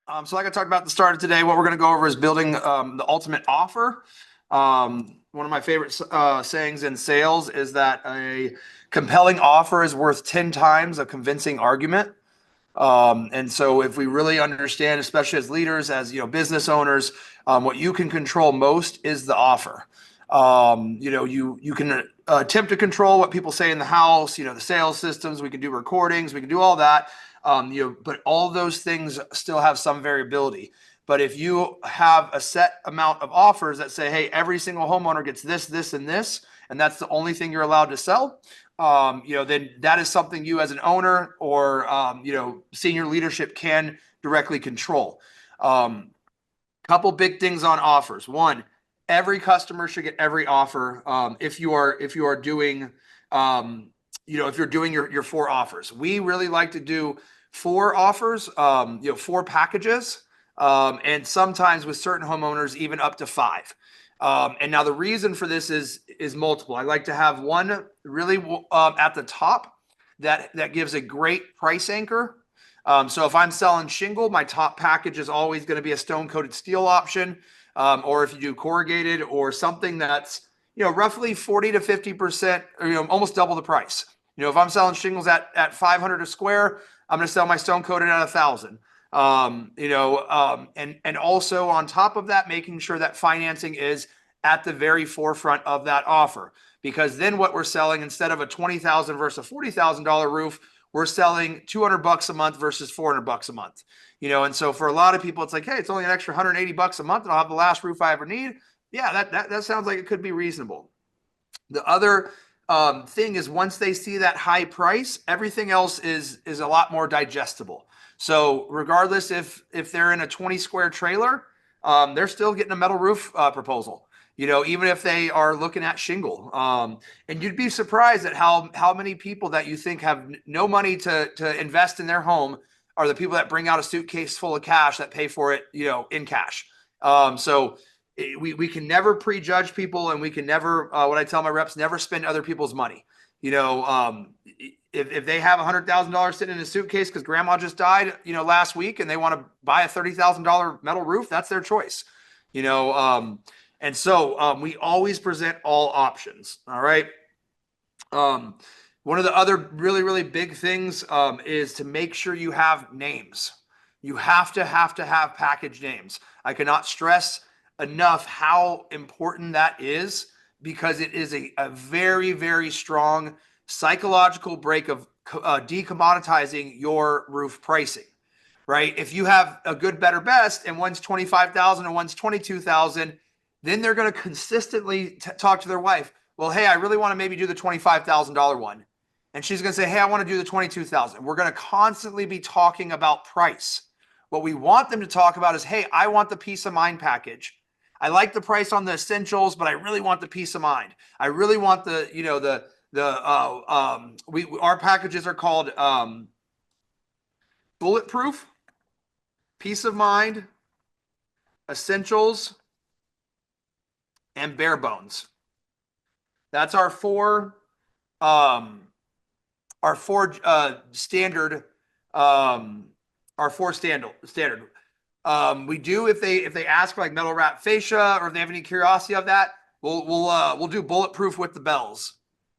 So like I talked about at the start of today, what we're going to go over is building the ultimate offer. One of my favorite sayings in sales is that a compelling offer is worth 10 times a convincing argument. And so if we really understand, especially as leaders, as business owners, what you can control most is the offer. You can attempt to control what people say in the house, the sales systems, we can do recordings, we can do all that. But all those things still have some variability. But if you have a set amount of offers that say, hey, every single homeowner gets this, this, and this, and that's the only thing you're allowed to sell, then that is something you as an owner or, senior leadership can directly control. Couple big things on offers. One, every customer should get every offer. If you are doing, if you're doing your four offers, we really like to do four offers, four packages, and sometimes with certain homeowners, even up to five. And now the reason for this is multiple. I like to have one really at the top that gives a great price anchor. So if I'm selling shingle, my top package is always going to be a stone coated steel option. Or if you do corrugated or something that's, roughly 40 to 50%, or, almost double the price. If I'm selling shingles at 500 a square, I'm going to sell my stone coated at 1,000. And also on top of that, making sure that financing is at the very forefront of that offer. Because then what we're selling, instead of a $20,000 versus a $40,000 roof, we're selling $200 a month versus $400 a month. And so for a lot of people, it's like, hey, it's only an extra $180 a month and I'll have the last roof I ever need. Yeah, that sounds like it could be reasonable. The other thing is, once they see that high price, everything else is a lot more digestible. So regardless if they're in a 20 square trailer, they're still getting a metal roof proposal. Even if they are looking at shingle. And you'd be surprised at how many people that you think have no money to invest in their home are the people that bring out a suitcase full of cash that pay for it, in cash. So we can never prejudge people, and we can never, what I tell my reps, never spend other people's money. If they have $100,000 sitting in a suitcase because grandma just died, last week, and they want to buy a $30,000 metal roof, that's their choice. And so we always present all options. All right. One of the other really, really big things is to make sure you have names. You have to have package names. I cannot stress enough how important that is, because it is a very, very strong psychological break of decommoditizing your roof pricing, right? If you have a good, better, best, and one's 25,000 and one's 22,000, then they're going to consistently talk to their wife. Well, hey, I really want to maybe do the $25,000 one. And she's going to say, hey, I want to do the 22,000. We're going to constantly be talking about price. What we want them to talk about is, hey, I want the peace of mind package. I like the price on the essentials, but I really want the peace of mind. I really want our packages are called bulletproof, peace of mind, essentials, and bare bones. That's our four standard. We do, if they ask for like metal wrap fascia, or if they have any curiosity of that, we'll do bulletproof with the bells.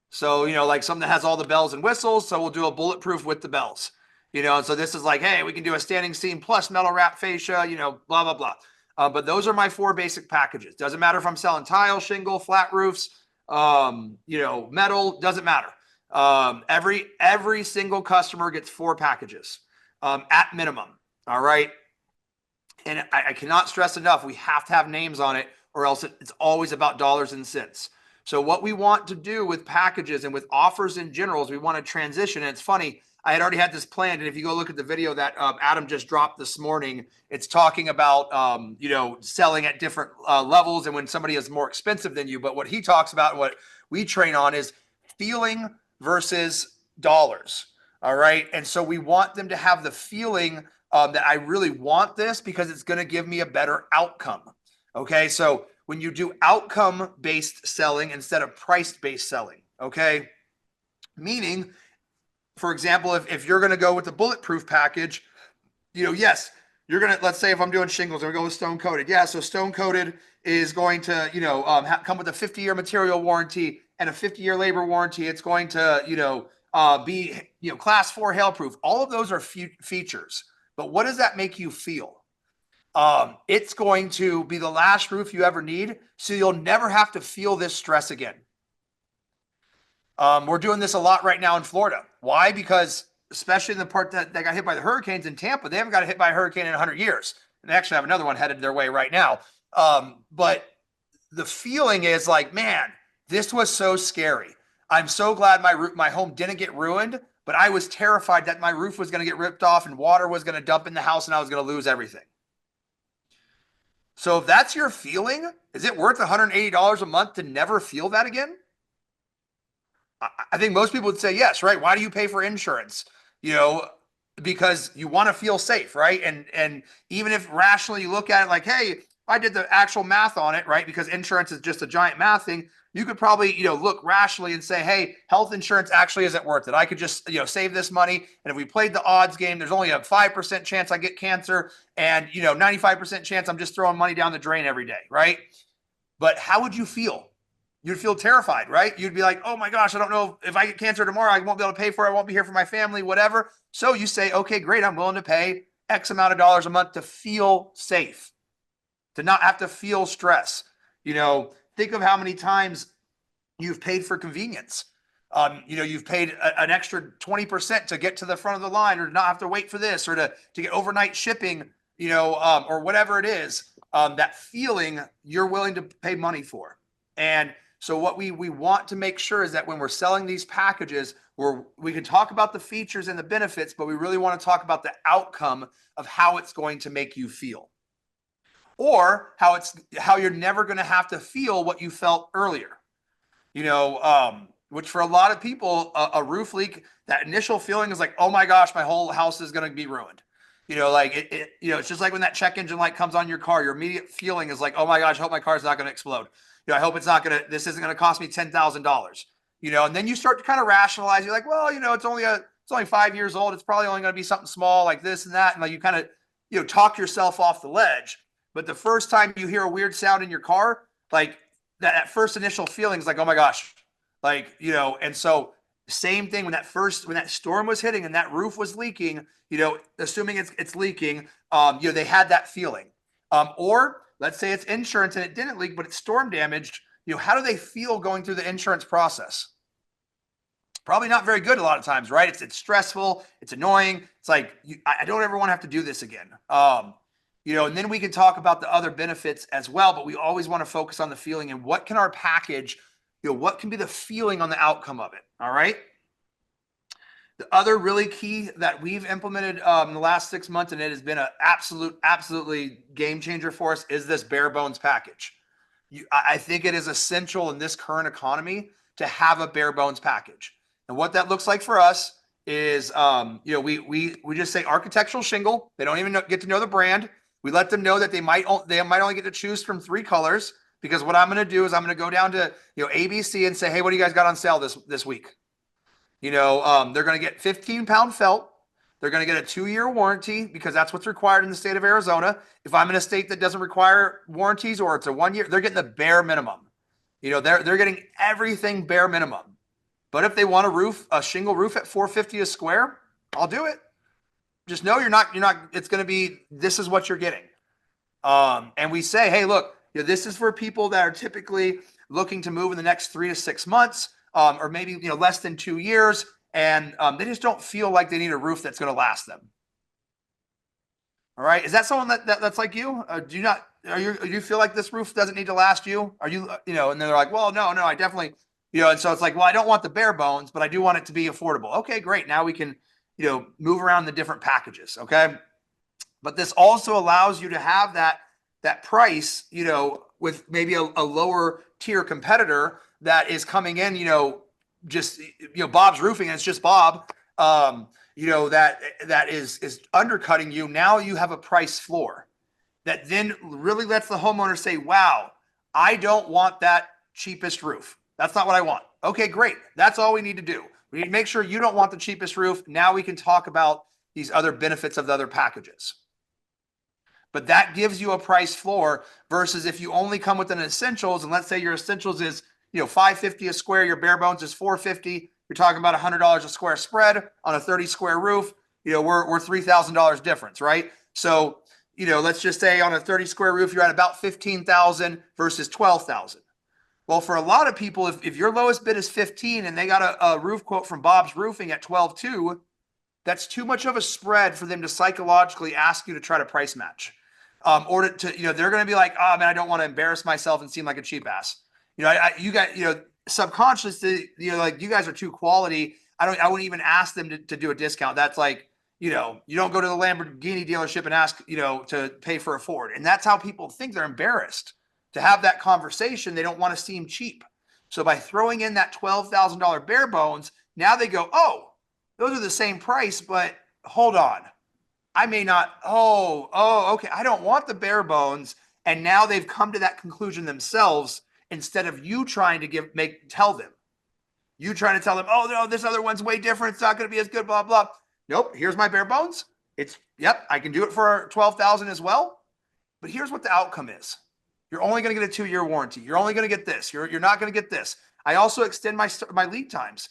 So like something that has all the bells and whistles. So we'll do a bulletproof with the bells. And so this is like, hey, we can do a standing seam plus metal wrap fascia. Blah blah blah. But those are my four basic packages. Doesn't matter if I'm selling tile, shingle, flat roofs, metal. Doesn't matter. Every single customer gets four packages at minimum. All right. And I cannot stress enough, we have to have names on it, or else it's always about dollars and cents. So what we want to do with packages and with offers in general is we want to transition. And it's funny, I had already had this planned. And if you go look at the video that Adam just dropped this morning, it's talking about, selling at different levels and when somebody is more expensive than you. But what he talks about and what we train on is feeling versus dollars. All right. And so we want them to have the feeling that I really want this because it's going to give me a better outcome. Okay. So when you do outcome-based selling instead of price-based selling, okay, meaning, for example, if you're going to go with the bulletproof package, yes, you're gonna, let's say if I'm doing shingles, I'm gonna go with stone coated. Yeah, so stone coated is going to, come with a 50-year material warranty and a 50-year labor warranty. It's going to, be, class 4 hail proof. All of those are features. But what does that make you feel? It's going to be the last roof you ever need, so you'll never have to feel this stress again. We're doing this a lot right now in Florida. Why? Because especially in the part that got hit by the hurricanes in Tampa, they haven't got hit by a hurricane in 100 years. And they actually have another one headed their way right now. But the feeling is like, man, this was so scary. I'm so glad my home didn't get ruined, but I was terrified that my roof was going to get ripped off and water was going to dump in the house and I was going to lose everything. So if that's your feeling, is it worth $180 a month to never feel that again? I think most people would say yes, right? Why do you pay for insurance? Because you want to feel safe, right? And even if rationally you look at it like, hey, I did the actual math on it, right? Because insurance is just a giant math thing. You could probably, look rationally and say, hey, health insurance actually isn't worth it. I could just, save this money. And if we played the odds game, there's only a 5% chance I get cancer and, 95% chance I'm just throwing money down the drain every day, right? But how would you feel? You'd feel terrified, right? You'd be like, oh my gosh, I don't know if I get cancer tomorrow, I won't be able to pay for it. I won't be here for my family, whatever. So you say, okay, great. I'm willing to pay X amount of dollars a month to feel safe, to not have to feel stress. Think of how many times you've paid for convenience. You've paid an extra 20% to get to the front of the line, or to not have to wait for this, or to get overnight shipping, or whatever it is. That feeling you're willing to pay money for. And so what we want to make sure is that when we're selling these packages, we can talk about the features and the benefits, but we really want to talk about the outcome of how it's going to make you feel, or how you're never going to have to feel what you felt earlier. Which for a lot of people, a roof leak, that initial feeling is like, oh my gosh, my whole house is going to be ruined. It's just like when that check engine light comes on your car, your immediate feeling is like, oh my gosh, I hope my car's not going to explode. I hope this isn't going to cost me $10,000, and then you start to kind of rationalize. You're like, well, it's only 5 years old. It's probably only going to be something small like this and that. And like you kind of, talk yourself off the ledge. But the first time you hear a weird sound in your car, like that first initial feeling is like, oh my gosh, and so same thing when that storm was hitting and that roof was leaking, assuming it's leaking, they had that feeling. Or let's say it's insurance and it didn't leak, but it's storm damaged. How do they feel going through the insurance process? Probably not very good a lot of times, right? It's stressful. It's annoying. It's like, I don't ever want to have to do this again. And then we can talk about the other benefits as well, but we always want to focus on the feeling and what can our package, what can be the feeling on the outcome of it. All right. The other really key that we've implemented in the last 6 months, and it has been an absolutely game changer for us, is this bare bones package. I think it is essential in this current economy to have a bare bones package. And what that looks like for us is, we just say architectural shingle. They don't even get to know the brand. We let them know that they might only get to choose from 3 colors, because what I'm going to do is I'm going to go down to, ABC and say, hey, what do you guys got on sale this week? They're going to get 15-pound felt. They're going to get a 2-year warranty, because that's what's required in the state of Arizona. If I'm in a state that doesn't require warranties, or it's a 1 year, they're getting the bare minimum. They're getting everything bare minimum. But if they want a shingle roof at $450 a square, I'll do it. Just know it's going to be, this is what you're getting. And we say, hey, look, this is for people that are typically looking to move in the next 3 to 6 months. Or maybe, less than 2 years. And they just don't feel like they need a roof that's going to last them. All right. Is that someone that's like you? Do you feel like this roof doesn't need to last you? Are you, and they're like, well, no, I definitely, and so it's like, well, I don't want the bare bones, but I do want it to be affordable. Okay, great. Now we can, move around the different packages. Okay. But this also allows you to have that price, with maybe a lower tier competitor that is coming in, just, Bob's Roofing, and it's just Bob, that is undercutting you. Now you have a price floor that then really lets the homeowner say, wow, I don't want that cheapest roof. That's not what I want. Okay, great. That's all we need to do. We need to make sure you don't want the cheapest roof. Now we can talk about these other benefits of the other packages. but that gives you a price floor versus if you only come with an essentials, and let's say your essentials is, $550 a square, your bare bones is $450. You're talking about $100 a square spread on a 30 square roof. We're $3,000 difference, right? So, let's just say on a 30 square roof, you're at about 15,000 versus 12,000. Well, for a lot of people, if your lowest bid is 15 and they got a roof quote from Bob's Roofing at 12.2, that's too much of a spread for them to psychologically ask you to try to price match. Or they're going to be like, oh man, I don't want to embarrass myself and seem like a cheap ass. You guys, subconsciously, like you guys are too quality. I wouldn't even ask them to do a discount. That's like, you don't go to the Lamborghini dealership and ask, to pay for a Ford. And that's how people think. They're embarrassed to have that conversation. They don't want to seem cheap. So by throwing in that $12,000 bare bones, now they go, oh, those are the same price, but hold on. I may not, okay. I don't want the bare bones. And now they've come to that conclusion themselves instead of you trying to tell them. You trying to tell them, oh no, this other one's way different. It's not going to be as good, blah, blah. Nope. Here's my bare bones. I can do it for 12,000 as well. But here's what the outcome is. You're only going to get a 2-year warranty. You're only going to get this. You're not going to get this. I also extend my lead times.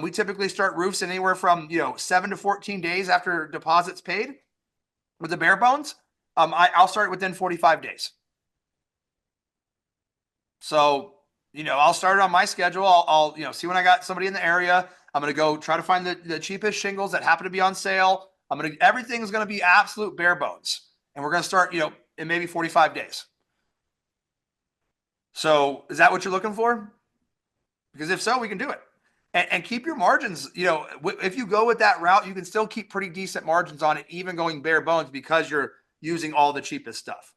We typically start roofs in anywhere from 7 to 14 days after deposits paid. With the bare bones, I'll start within 45 days. So I'll start it on my schedule. I'll see when I got somebody in the area. I'm gonna go try to find the cheapest shingles that happen to be on sale. Everything is gonna be absolute bare bones, and we're gonna start in maybe 45 days. So is that what you're looking for? Because if so, we can do it. And keep your margins. If you go with that route, you can still keep pretty decent margins on it, even going bare bones, because you're using all the cheapest stuff.